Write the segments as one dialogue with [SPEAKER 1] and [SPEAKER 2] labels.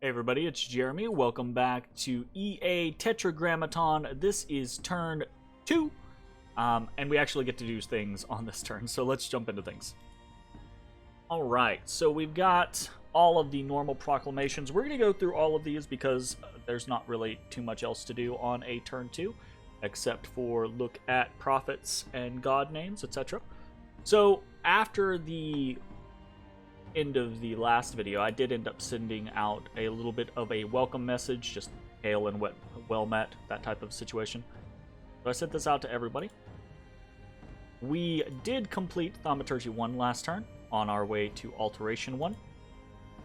[SPEAKER 1] Hey everybody, it's Jeremy. Welcome back to EA Tetragrammaton. This is turn 2, and we actually get to do things on this turn, so let's jump into things. Alright, so we've got all of the normal proclamations. We're going to go through all of these because there's not really too much else to do on a turn 2, except for look at prophets and god names, etc. So after the end of the last video, I did end up sending out a little bit of a welcome message, just hail and well met, that type of situation. So I sent this out to everybody. We did complete Thaumaturgy 1 last turn, on our way to Alteration 1.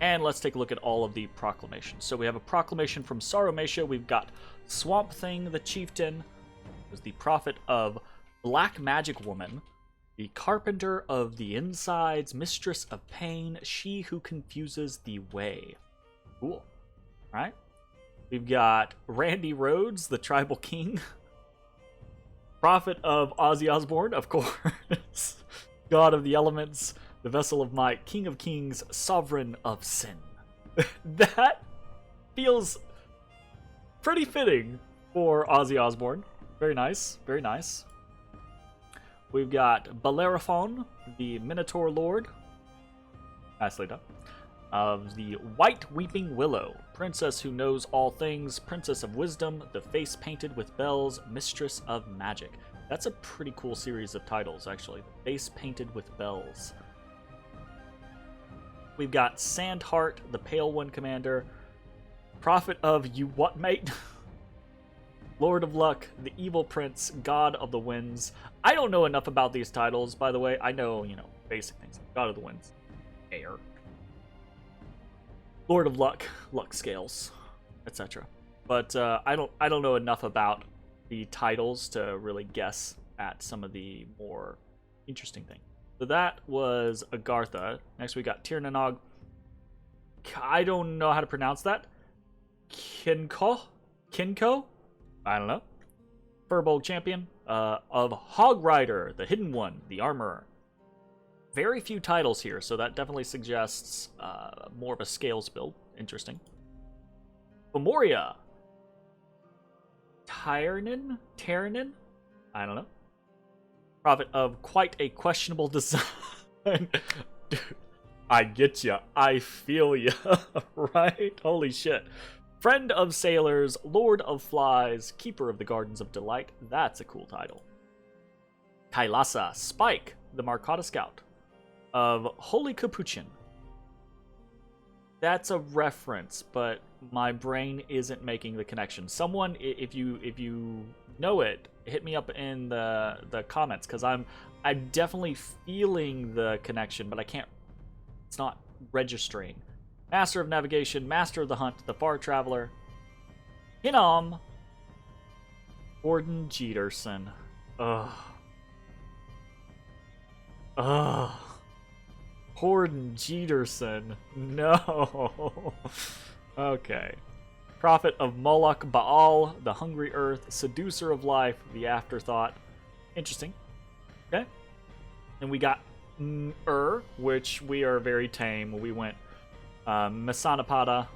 [SPEAKER 1] And let's take a look at all of the proclamations. So we have a proclamation from Saromacia. We've got Swamp Thing, the Chieftain, who's the prophet of Black Magic Woman, the Carpenter of the Insides, Mistress of Pain, she who confuses the way. Cool. Alright. We've got Randy Rhodes, the Tribal King. Prophet of Ozzy Osbourne, of course. God of the Elements, the Vessel of Might, King of Kings, Sovereign of Sin. That feels pretty fitting for Ozzy Osbourne. Very nice, very nice. We've got Bellerophon, the Minotaur Lord, nicely done, of the White Weeping Willow, Princess who knows all things, Princess of Wisdom, the Face Painted with Bells, Mistress of Magic. That's a pretty cool series of titles, actually. The Face Painted with Bells. We've got Sandheart, the Pale One Commander, Prophet of You What Mate, Lord of Luck, the Evil Prince, God of the Winds. I don't know enough about these titles, by the way. I know, basic things. God of the Winds. Air. Lord of Luck, Luck Scales, etc. But I don't know enough about the titles to really guess at some of the more interesting things. So that was Agartha. Next we got Tirnanog. I don't know how to pronounce that. Kinko? I don't know. Furbolg Champion of Hog Rider, the Hidden One, the Armorer. Very few titles here, so that definitely suggests more of a scales build. Interesting. Memoria. Tyranin? I don't know. Prophet of quite a questionable design. Dude, I get ya. I feel ya. Right? Holy shit. Friend of Sailors, Lord of Flies, Keeper of the Gardens of Delight. That's a cool title. Kailasa, Spike, the Marcotta Scout, of Holy Capuchin. That's a reference, but my brain isn't making the connection. Someone, if you know it, hit me up in the comments, because I'm definitely feeling the connection, but I can't. It's not registering. Master of Navigation, Master of the Hunt, the Far Traveler, Hinnom, Gordon Jeterson. Ugh. Gordon Jeterson. No. Okay. Prophet of Moloch Baal, the Hungry Earth, Seducer of Life, the Afterthought. Interesting. Okay. And we got which we are very tame. We went Masanapada,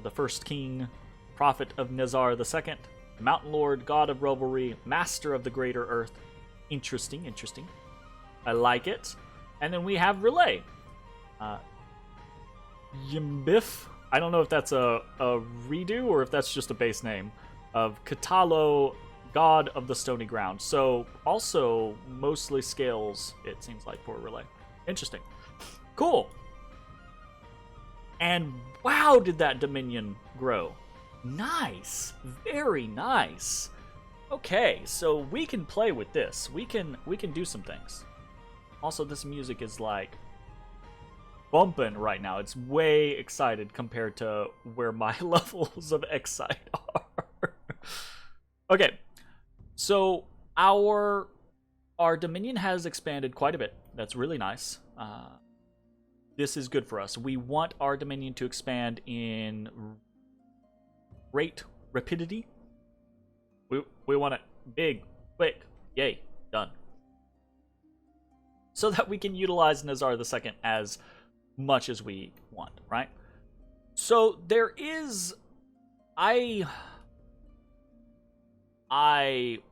[SPEAKER 1] the First King, Prophet of Nazar II, Mountain Lord, God of Revelry, Master of the Greater Earth. Interesting. I like it. And then we have Relay. Yimbif. I don't know if that's a redo or if that's just a base name. Of Katalo, God of the Stony Ground. So also mostly scales, it seems like, for Relay. Interesting. Cool. And wow, did that Dominion grow. Nice. Very nice. Okay, so we can play with this. We can do some things. Also, this music is like bumping right now. It's way excited compared to where my levels of excite are. Okay, so our Dominion has expanded quite a bit. That's really nice. This is good for us. We want our Dominion to expand in rapidity. We want it big, quick, yay, done. So that we can utilize Nazar II as much as we want, right? So there is... I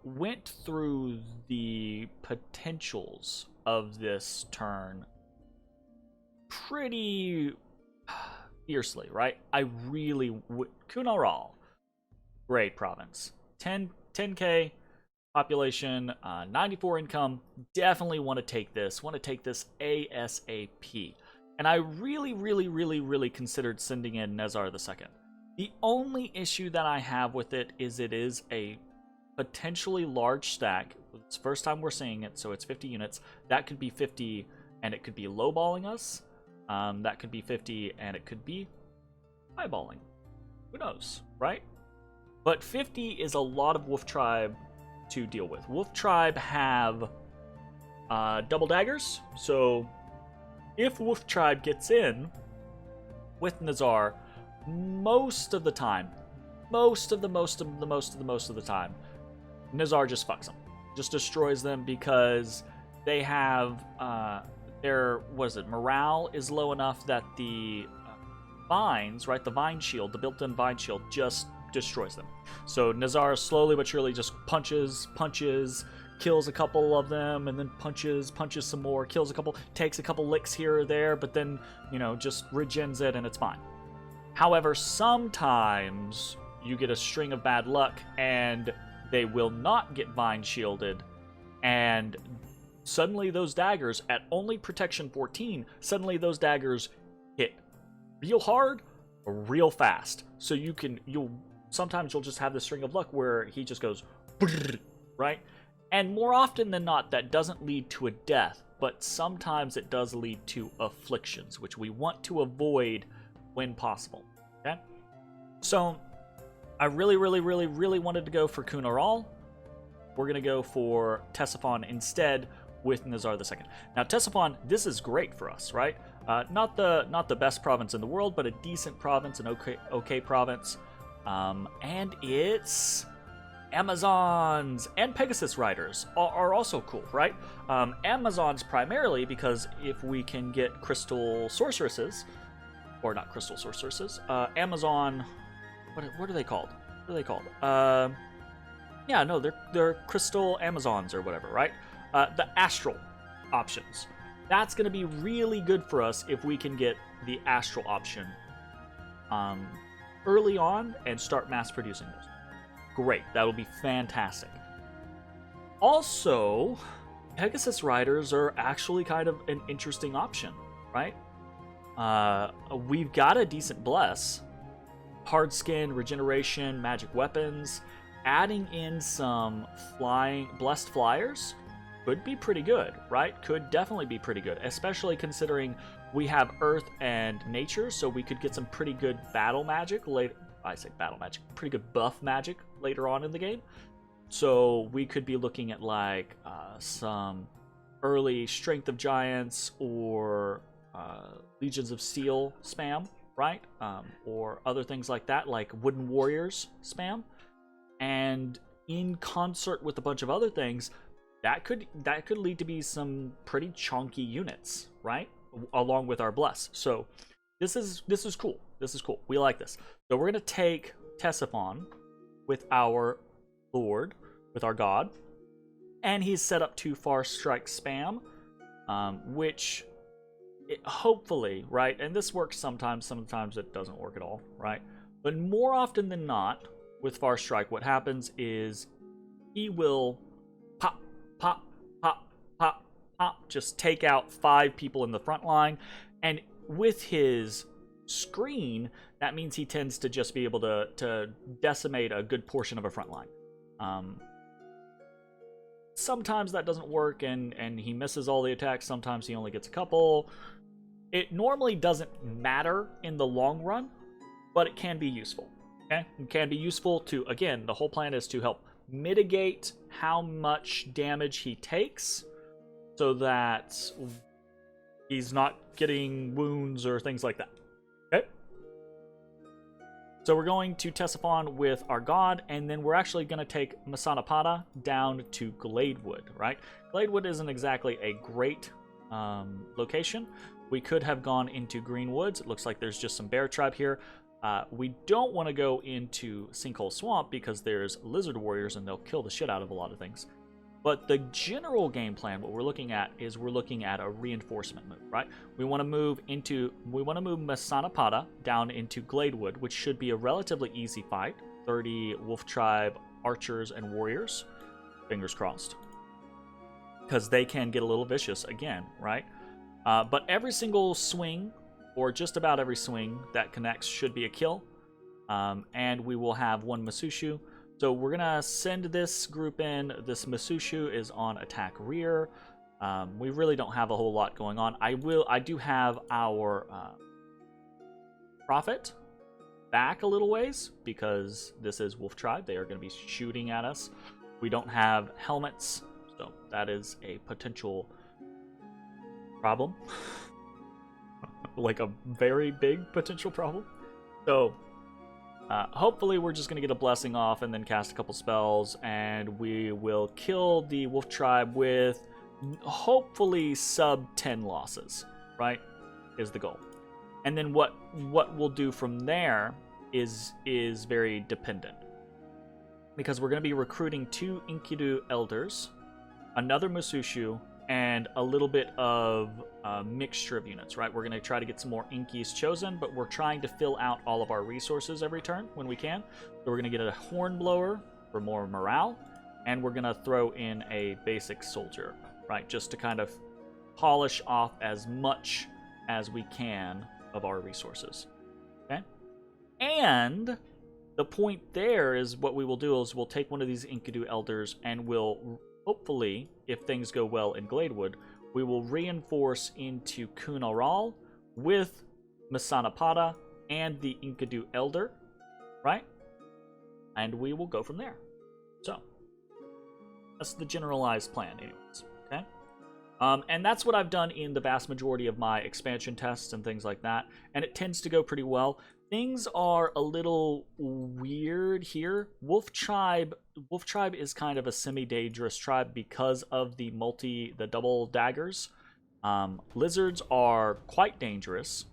[SPEAKER 1] went through the potentials of this turn pretty fiercely, right? I really would... Kunaral, great province. 10k population, 94 income. Definitely want to take this. Want to take this ASAP. And I really considered sending in Nezar II. The only issue that I have with it is a potentially large stack. It's the first time we're seeing it, so it's 50 units. That could be 50, and it could be lowballing us. That could be 50, and it could be highballing. Who knows, right? But 50 is a lot of Wolf Tribe to deal with. Wolf Tribe have double daggers, so if Wolf Tribe gets in with Nezar, most of the time, most of the time, Nezar just fucks them, just destroys them, because they have their, what is it, morale is low enough that the vines, right, the vine shield, the built-in vine shield, just destroys them. So Nezar slowly but surely just punches, kills a couple of them, and then punches some more, kills a couple, takes a couple licks here or there, but then, you know, just regens it and it's fine. However, sometimes you get a string of bad luck and they will not get vine shielded, and suddenly those daggers, at only protection 14, suddenly those daggers hit real hard, real fast. So sometimes you'll just have this string of luck where he just goes, right? And more often than not, that doesn't lead to a death, but sometimes it does lead to afflictions, which we want to avoid when possible, okay? So I really wanted to go for Kunaral. We're going to go for Ctesiphon instead with Nezar II. Now, Ctesiphon, this is great for us, right? Not the best province in the world, but a decent province, an okay province. And it's Amazons and Pegasus Riders are also cool, right? Amazons primarily because if we can get Crystal Sorceresses, or not Crystal Sorceresses, Amazon, what are they called? What are they called? Yeah, no, they're Crystal Amazons or whatever, right? The Astral options. That's going to be really good for us if we can get the Astral option early on and start mass producing those. Great, that'll be fantastic. Also, Pegasus Riders are actually kind of an interesting option, right? We've got a decent bless, hard skin, regeneration, magic weapons. Adding in some blessed flyers could be pretty good, right? Could definitely be pretty good, especially considering we have earth and nature, so we could get some pretty good battle magic later. I say battle magic, pretty good buff magic later on in the game. So we could be looking at like some early Strength of Giants or Legions of Steel spam, right? Or other things like that, like Wooden Warriors spam. And in concert with a bunch of other things, that could lead to be some pretty chunky units, right? Along with our bless. So this is cool. This is cool. We like this. So we're gonna take Ctesiphon with our Lord, with our God, and he's set up to Far Strike spam, which hopefully, right? And this works sometimes it doesn't work at all, right? But more often than not, with Far Strike, what happens is he will pop, just take out 5 people in the front line, and with his screen, that means he tends to just be able to decimate a good portion of a front line. Sometimes that doesn't work, and he misses all the attacks. Sometimes he only gets a couple. It normally doesn't matter in the long run, but it can be useful. Okay? It can be useful to, again, the whole plan is to help mitigate how much damage he takes so that he's not getting wounds or things like that. Okay? So we're going to Ctesiphon with our god, and then we're actually going to take Masanapada down to Gladewood, right? Gladewood isn't exactly a great location, We could have gone into Green Woods. It looks like there's just some bear tribe here. We don't want to go into Sinkhole Swamp because there's lizard warriors and they'll kill the shit out of a lot of things. But the general game plan, what we're looking at is we're looking at a reinforcement move, right? We want to move Masanapada down into Gladewood, which should be a relatively easy fight. 30 Wolf Tribe archers and warriors. Fingers crossed. Because they can get a little vicious again, right? But every single swing, or just about every swing that connects, should be a kill. And we will have one Masushu. So we're going to send this group in. This Masushu is on attack rear. We really don't have a whole lot going on. I do have our Prophet back a little ways because this is Wolf Tribe. They are going to be shooting at us. We don't have helmets, so that is a potential problem. Like a very big potential problem. So hopefully we're just going to get a blessing off and then cast a couple spells, and we will kill the Wolf Tribe with hopefully sub 10 losses, right? Is the goal. And then what we'll do from there is very dependent. Because we're going to be recruiting 2 Enkidu Elders, another Masushu, and a little bit of a mixture of units, right? We're going to try to get some more Inkis chosen, but we're trying to fill out all of our resources every turn when we can. So we're going to get a Hornblower for more morale, and we're going to throw in a basic soldier, right? Just to kind of polish off as much as we can of our resources, okay? And the point there is what we will do is we'll take one of these Enkidu Elders and we'll hopefully, if things go well in Gladewood, we will reinforce into Kunaral with Masanapada and the Enkidu Elder, right? And we will go from there. So, that's the generalized plan anyways, okay? And that's what I've done in the vast majority of my expansion tests and things like that, and it tends to go pretty well. Things are a little weird here. Wolf Tribe is kind of a semi-dangerous tribe because of the double daggers. Lizards are quite dangerous.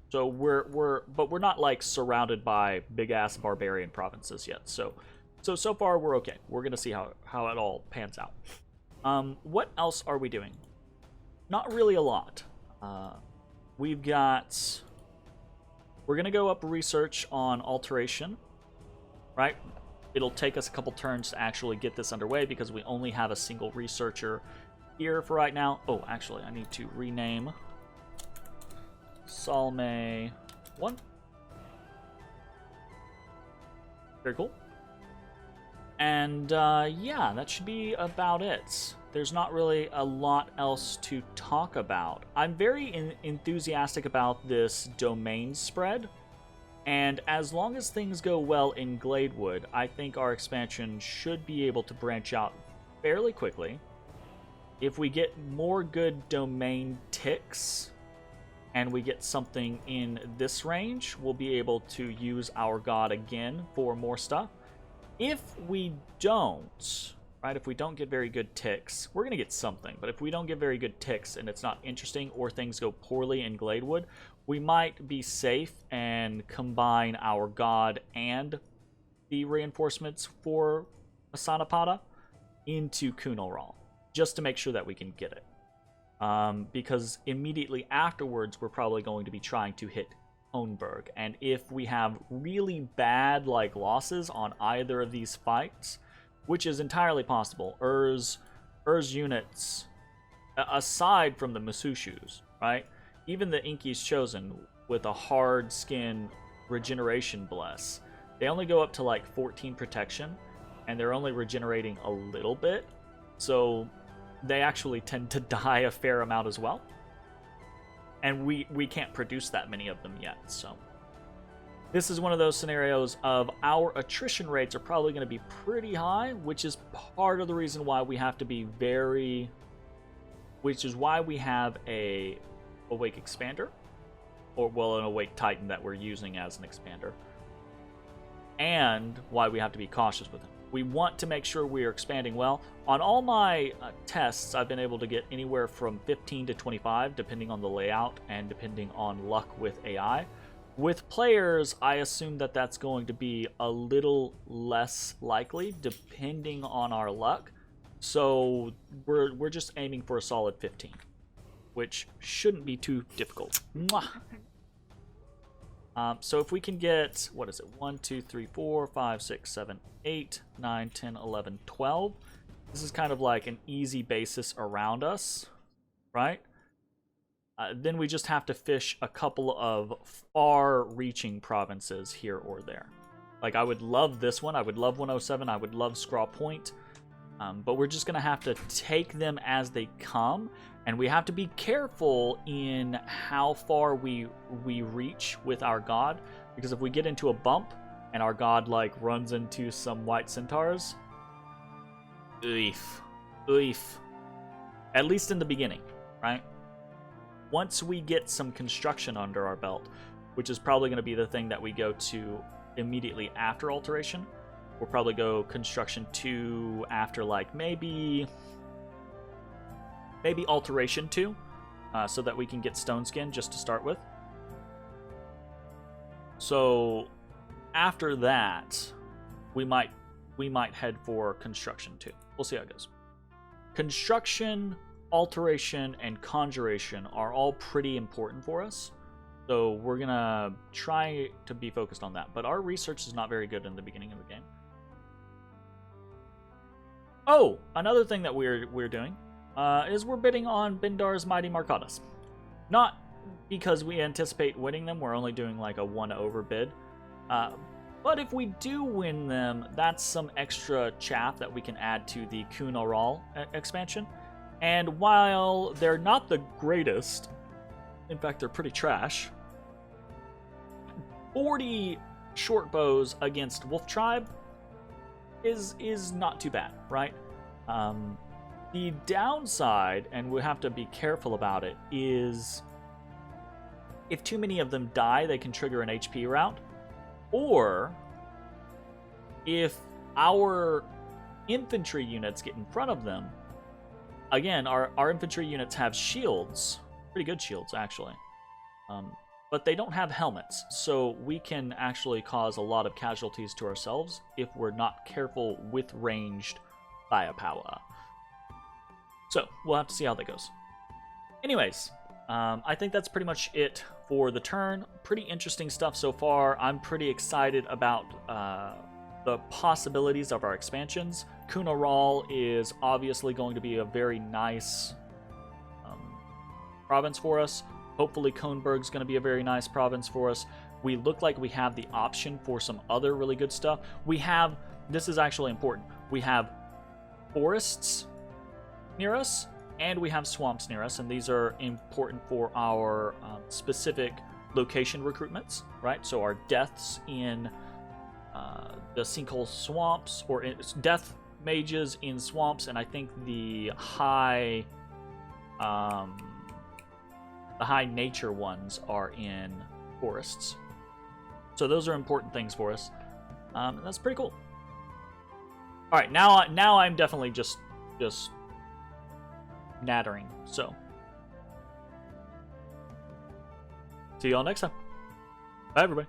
[SPEAKER 1] So we're not like surrounded by big ass barbarian provinces yet. So far we're okay. We're gonna see how it all pans out. What else are we doing? Not really a lot. We're going to go up research on alteration, right? It'll take us a couple turns to actually get this underway because we only have a single researcher here for right now. Oh, actually, I need to rename Salme 1. Very cool. And yeah, that should be about it. There's not really a lot else to talk about. I'm very enthusiastic about this domain spread, and as long as things go well in Gladewood, I think our expansion should be able to branch out fairly quickly. If we get more good domain ticks, and we get something in this range, we'll be able to use our god again for more stuff. If we don't, right, if we don't get very good ticks, we're going to get something. But if we don't get very good ticks and it's not interesting or things go poorly in Gladewood, we might be safe and combine our god and the reinforcements for Masanapada into Kunaral, just to make sure that we can get it. Because immediately afterwards, we're probably going to be trying to hit Hohenberg. And if we have really bad losses on either of these fights, which is entirely possible, Ur's units, aside from the Masushus, right? Even the Inki's Chosen with a hard skin regeneration bless, they only go up to 14 protection, and they're only regenerating a little bit, so they actually tend to die a fair amount as well. And we can't produce that many of them yet, so this is one of those scenarios of our attrition rates are probably going to be pretty high, which is part of the reason why we have to be which is why we have a Awake Expander, or an Awake Titan that we're using as an expander, and why we have to be cautious with him. We want to make sure we are expanding well. On all my tests, I've been able to get anywhere from 15 to 25, depending on the layout and depending on luck with AI. With players, I assume that that's going to be a little less likely, depending on our luck. So we're just aiming for a solid 15, which shouldn't be too difficult. Mwah! So if we can get, what is it, 1, 2, 3, 4, 5, 6, 7, 8, 9, 10, 11, 12. This is kind of like an easy basis around us, right? Then we just have to fish a couple of far-reaching provinces here or there. Like, I would love this one. I would love 107. I would love Scraw Point. But we're just going to have to take them as they come. And we have to be careful in how far we reach with our god. Because if we get into a bump and our god, like, runs into some white centaurs, oof. At least in the beginning, right? Once we get some construction under our belt, which is probably going to be the thing that we go to immediately after alteration, we'll probably go construction 2 after, like, maybe alteration 2, so that we can get stone skin just to start with. So after that, we might head for construction 2. We'll see how it goes. Construction, alteration, and conjuration are all pretty important for us, so we're gonna try to be focused on that. But our research is not very good in the beginning of the game. Oh, another thing that we're doing is we're bidding on Bindar's Mighty Marcadas. Not because we anticipate winning them, we're only doing like a 1-over bid. But if we do win them, that's some extra chaff that we can add to the Kunaral expansion. And while they're not the greatest, in fact they're pretty trash, 40 short bows against Wolf Tribe is not too bad, right? The downside, and we have to be careful about it, is if too many of them die, they can trigger an HP round. Or if our infantry units get in front of them, again, our infantry units have shields, pretty good shields actually, but they don't have helmets, so we can actually cause a lot of casualties to ourselves if we're not careful with ranged firepower. So we'll have to see how that goes. Anyways, I think that's pretty much it for the turn. Pretty interesting stuff so far. I'm pretty excited about the possibilities of our expansions. Kunaral is obviously going to be a very nice province for us. Hopefully Koenberg's going to be a very nice province for us. We look like we have the option for some other really good stuff. We have, this is actually important, we have forests near us, and we have swamps near us, and these are important for our specific location recruitments, right? So our deaths in the sinkhole swamps, or death mages in swamps, and I think the high nature ones are in forests. So those are important things for us. And that's pretty cool. All right, now I'm definitely just nattering. So see y'all next time. Bye, everybody.